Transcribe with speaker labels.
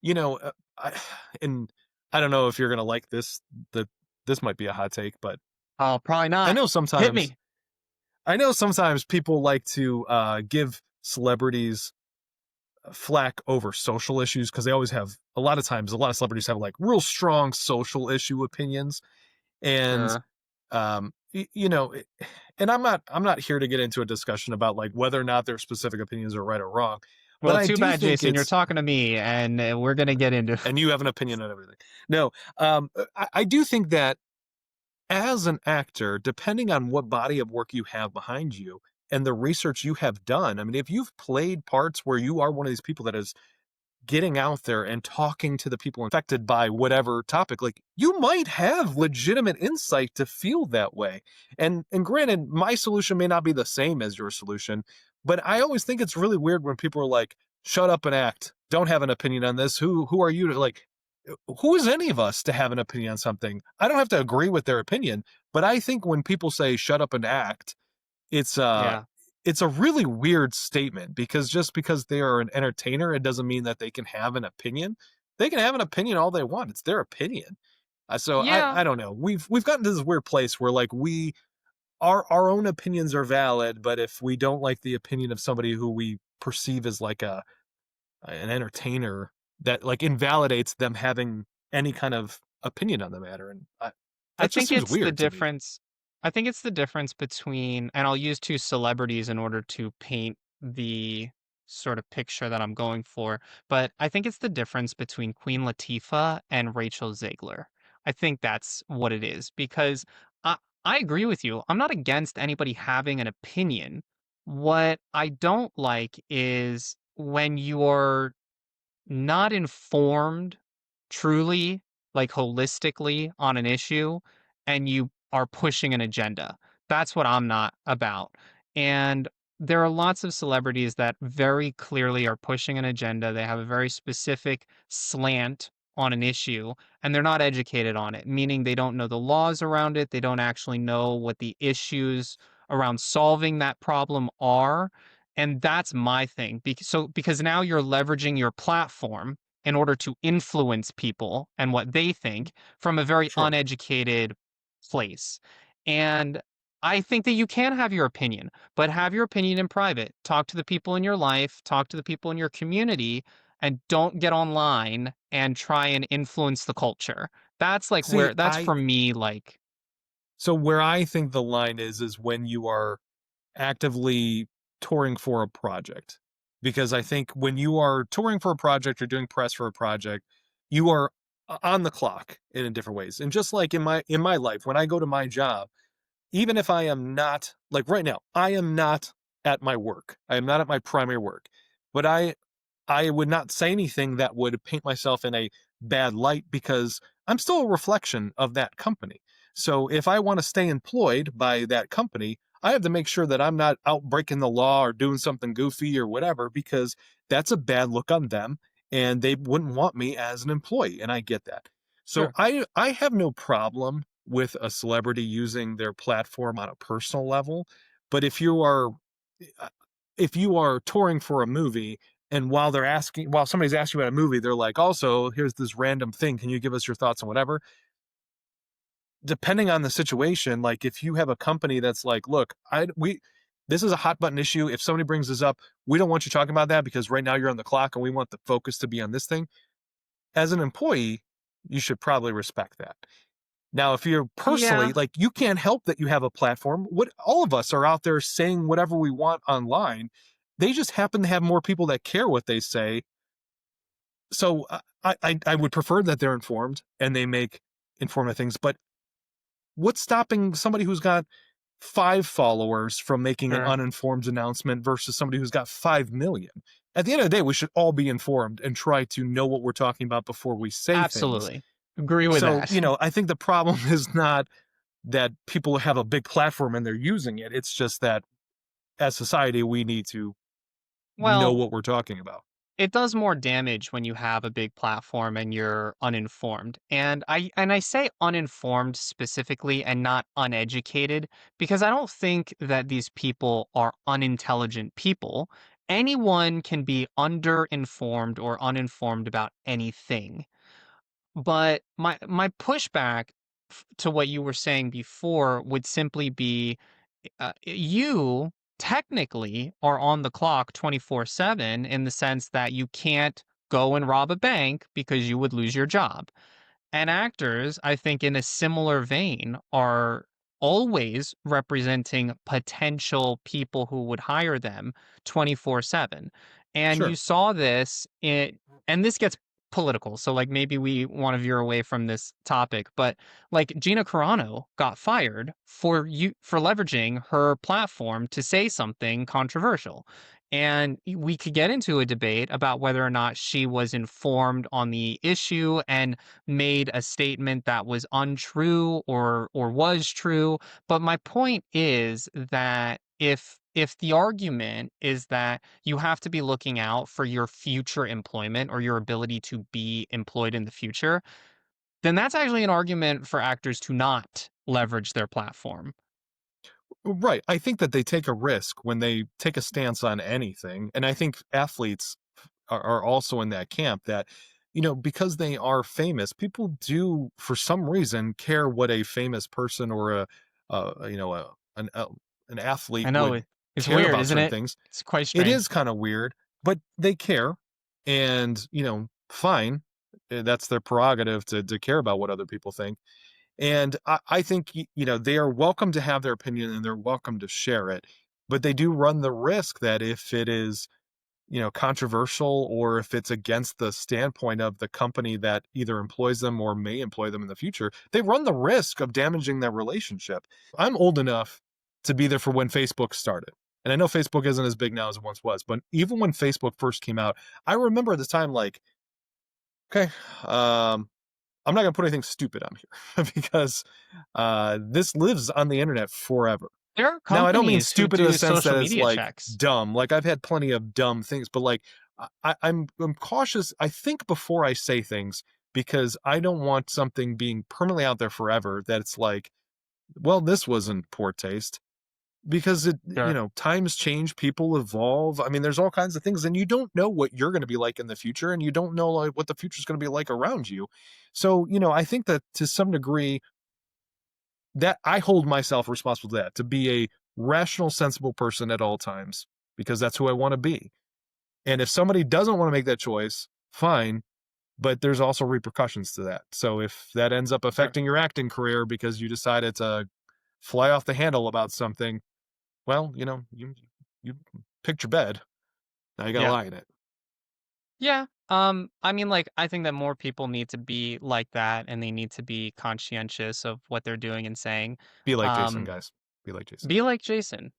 Speaker 1: You know, and I don't know if you're gonna like this. The This might be a hot take, but
Speaker 2: Oh, probably
Speaker 1: I
Speaker 2: not.
Speaker 1: know
Speaker 2: Hit
Speaker 1: sometimes
Speaker 2: me.
Speaker 1: I know sometimes people like to give celebrities flack over social issues because they always have a lot of times a lot of celebrities have like real strong social issue opinions and
Speaker 2: Sure.
Speaker 1: you know and I'm not here to get into a discussion about like whether or not their specific opinions are right or wrong, but
Speaker 2: Well,
Speaker 1: I
Speaker 2: too
Speaker 1: do
Speaker 2: bad,
Speaker 1: think
Speaker 2: Jason. You're
Speaker 1: it's
Speaker 2: talking to me, and we're gonna get into.
Speaker 1: and you have an opinion on everything. No, I do think that as an actor, depending on what body of work you have behind you and the research you have done, I mean, if you've played parts where you are one of these people that is getting out there and talking to the people affected by whatever topic, like you might have legitimate insight to feel that way. And granted, my solution may not be the same as your solution, but I always think it's really weird when people are like, shut up and act. Don't have an opinion on this. Who are you to like who is any of us to have an opinion on something? I don't have to agree with their opinion, but I think when people say shut up and act, it's uh
Speaker 2: Yeah.
Speaker 1: it's a really weird statement because just because they are an entertainer, it doesn't mean that they can have an opinion. They can have an opinion all they want. It's their opinion. So
Speaker 2: Yeah.
Speaker 1: I don't know. We've gotten to this weird place where like we our own opinions are valid, but if we don't like the opinion of somebody who we perceive as like an entertainer, that like invalidates them having any kind of opinion on the matter, and
Speaker 2: I
Speaker 1: that just
Speaker 2: think
Speaker 1: seems
Speaker 2: it's the
Speaker 1: weird to me.
Speaker 2: difference. I think it's the difference between, and I'll use two celebrities in order to paint the sort of picture that I'm going for. But I think it's the difference between Queen Latifah and Rachel Zegler. I think that's what it is because I, I agree with you. I'm not against anybody having an opinion. What I don't like is when you're not informed truly, like holistically on an issue, and you are pushing an agenda. That's what I'm not about. And there are lots of celebrities that very clearly are pushing an agenda. They have a very specific slant on an issue, and they're not educated on it, meaning they don't know the laws around it. They don't actually know what the issues around solving that problem are. And that's my thing. Because now you're leveraging your platform in order to influence people and what they think from a very
Speaker 1: Sure.
Speaker 2: uneducated place. And I think that you can have your opinion, but have your opinion in private. Talk to the people in your life, talk to the people in your community, and don't get online and try and influence the culture. That's like
Speaker 1: See,
Speaker 2: where that's for me like
Speaker 1: so where I think the line is when you are actively touring for a project. Because I think when you are touring for a project or doing press for a project, you are on the clock in different ways. And just like in my life, when I go to my job, even if I am not like right now, I am not at my work. I am not at my primary work. But I would not say anything that would paint myself in a bad light because I'm still a reflection of that company. So if I want to stay employed by that company, I have to make sure that I'm not out breaking the law or doing something goofy or whatever because that's a bad look on them and they wouldn't want me as an employee and I get that. So
Speaker 2: sure.
Speaker 1: I have no problem with a celebrity using their platform on a personal level, but uh, if you are touring for a movie and while somebody's asking about a movie, they're like, also, here's this random thing. Can you give us your thoughts on whatever? Depending on the situation, like if you have a company that's like, look, this is a hot button issue. If somebody brings this up, we don't want you talking about that because right now you're on the clock and we want the focus to be on this thing. As an employee, you should probably respect that. Now, if you're personally
Speaker 2: Yeah.
Speaker 1: like you can't help that you have a platform. What all of us are out there saying whatever we want online. They just happen to have more people that care what they say. So I would prefer that they're informed and they make informative things. But what's stopping somebody who's got 5 followers from making an
Speaker 2: Sure.
Speaker 1: uninformed announcement versus somebody who's got 5 million? At the end of the day, we should all be informed and try to know what we're talking about before we say things.
Speaker 2: Absolutely. Agree with
Speaker 1: So,
Speaker 2: that.
Speaker 1: I think the problem is not that people have a big platform and they're using it. It's just that as society, we need to know
Speaker 2: Well,
Speaker 1: what we're talking about.
Speaker 2: it does more damage when you have a big platform and you're uninformed. And I say uninformed specifically and not uneducated because I don't think that these people are unintelligent people. anyone can be underinformed or uninformed about anything. But my pushback to what you were saying before would simply be, you technically are on the clock 24/7 in the sense that you can't go and rob a bank because you would lose your job. And actors, I think, in a similar vein, are always representing potential people who would hire them 24/7. And you
Speaker 1: Sure.
Speaker 2: saw this in, and this gets political. So, like, maybe we want to veer away from this topic, but like Gina Carano got fired for leveraging her platform to say something controversial. And we could get into a debate about whether or not she was informed on the issue and made a statement that was untrue or was true. But my point is that if the argument is that you have to be looking out for your future employment or your ability to be employed in the future, then that's actually an argument for actors to not leverage their platform.
Speaker 1: Right. I think that they take a risk when they take a stance on anything. And I think athletes are also in that camp that, because they are famous, people do, for some reason, care what a famous person or an
Speaker 2: I
Speaker 1: athlete
Speaker 2: know
Speaker 1: would
Speaker 2: it's
Speaker 1: care
Speaker 2: weird,
Speaker 1: about
Speaker 2: isn't
Speaker 1: certain
Speaker 2: it?
Speaker 1: things.
Speaker 2: It's quite
Speaker 1: It is
Speaker 2: strange.
Speaker 1: kind of weird, but they care. And, fine. That's their prerogative to care about what other people think. And I think, they are welcome to have their opinion and they're welcome to share it. But they do run the risk that if it is, controversial or if it's against the standpoint of the company that either employs them or may employ them in the future, they run the risk of damaging their relationship. I'm old enough to be there for when Facebook started. And I know Facebook isn't as big now as it once was, but even when Facebook first came out, I remember at the time, like, okay, I'm not going to put anything stupid on here because this lives on the internet forever.
Speaker 2: There are
Speaker 1: Now, I don't mean
Speaker 2: companies who
Speaker 1: stupid in the
Speaker 2: do
Speaker 1: sense
Speaker 2: social
Speaker 1: that it's
Speaker 2: media
Speaker 1: like
Speaker 2: checks.
Speaker 1: dumb. Like I've had plenty of dumb things, but like I'm cautious. I think before I say things because I don't want something being permanently out there forever. That it's like, well, this was in poor taste because
Speaker 2: Sure.
Speaker 1: times change, people evolve. I mean, there's all kinds of things, and you don't know what you're going to be like in the future, and you don't know like what the future is going to be like around you. So, I think that to some degree that I hold myself responsible to that, to be a rational, sensible person at all times, because that's who I want to be. And if somebody doesn't want to make that choice, fine, but there's also repercussions to that. So if that ends up
Speaker 2: Sure.
Speaker 1: affecting your acting career because you decided to fly off the handle about something, well, you picked your bed. Now you got to
Speaker 2: Yeah.
Speaker 1: lie in it.
Speaker 2: Yeah. I mean, like, I think that more people need to be like that and they need to be conscientious of what they're doing and saying.
Speaker 1: Be like Jason,
Speaker 2: Um,
Speaker 1: guys. Be like Jason.
Speaker 2: be like Jason.